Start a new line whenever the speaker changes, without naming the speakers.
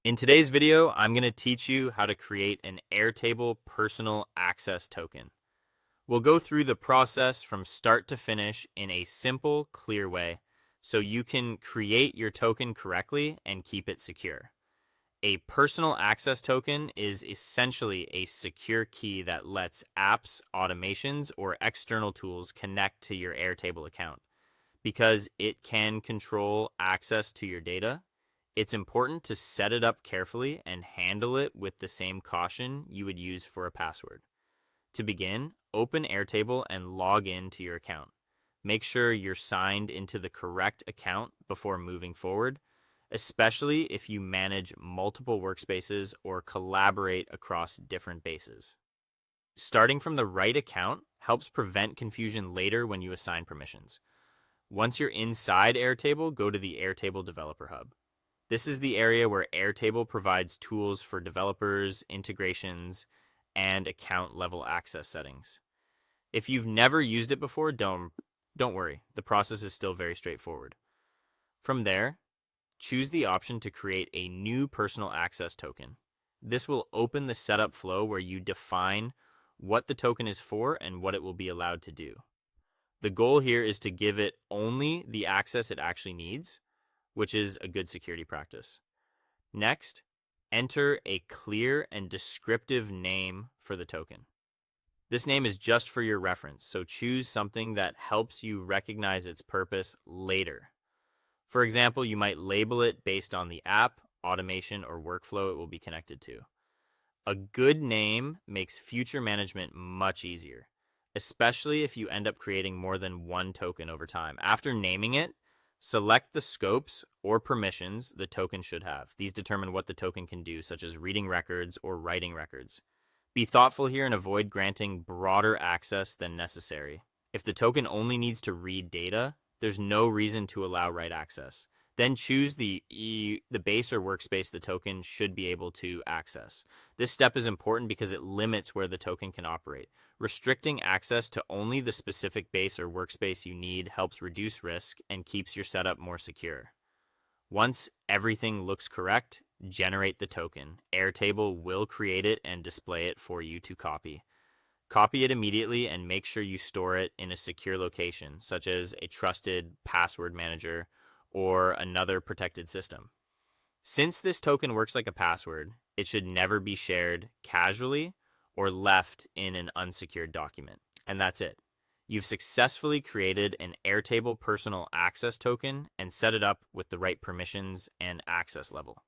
In today's video, I'm going to teach you how to create an Airtable personal access token. We'll go through the process from start to finish in a simple, clear way so you can create your token correctly and keep it secure. A personal access token is essentially a secure key that lets apps, automations, or external tools connect to your Airtable account. Because it can control access to your data, it's important to set it up carefully and handle it with the same caution you would use for a password. To begin, open Airtable and log in to your account. Make sure you're signed into the correct account before moving forward, especially if you manage multiple workspaces or collaborate across different bases. Starting from the right account helps prevent confusion later when you assign permissions. Once you're inside Airtable, go to the Airtable Developer Hub. This is the area where Airtable provides tools for developers, integrations, and account level access settings. If you've never used it before, don't worry. The process is still very straightforward. From there, choose the option to create a new personal access token. This will open the setup flow where you define what the token is for and what it will be allowed to do. The goal here is to give it only the access it actually needs, which is a good security practice. Next, enter a clear and descriptive name for the token. This name is just for your reference, so choose something that helps you recognize its purpose later. For example, you might label it based on the app, automation, or workflow it will be connected to. A good name makes future management much easier, especially if you end up creating more than one token over time. After naming it, select the scopes or permissions the token should have. These determine what the token can do, such as reading records or writing records. Be thoughtful here and avoid granting broader access than necessary. If the token only needs to read data, there's no reason to allow write access. Then choose the base or workspace the token should be able to access. This step is important because it limits where the token can operate. Restricting access to only the specific base or workspace you need helps reduce risk and keeps your setup more secure. Once everything looks correct, generate the token. Airtable will create it and display it for you to copy. Copy it immediately and make sure you store it in a secure location, such as a trusted password manager or another protected system. Since this token works like a password, it should never be shared casually or left in an unsecured document. And that's it. You've successfully created an Airtable personal access token and set it up with the right permissions and access level.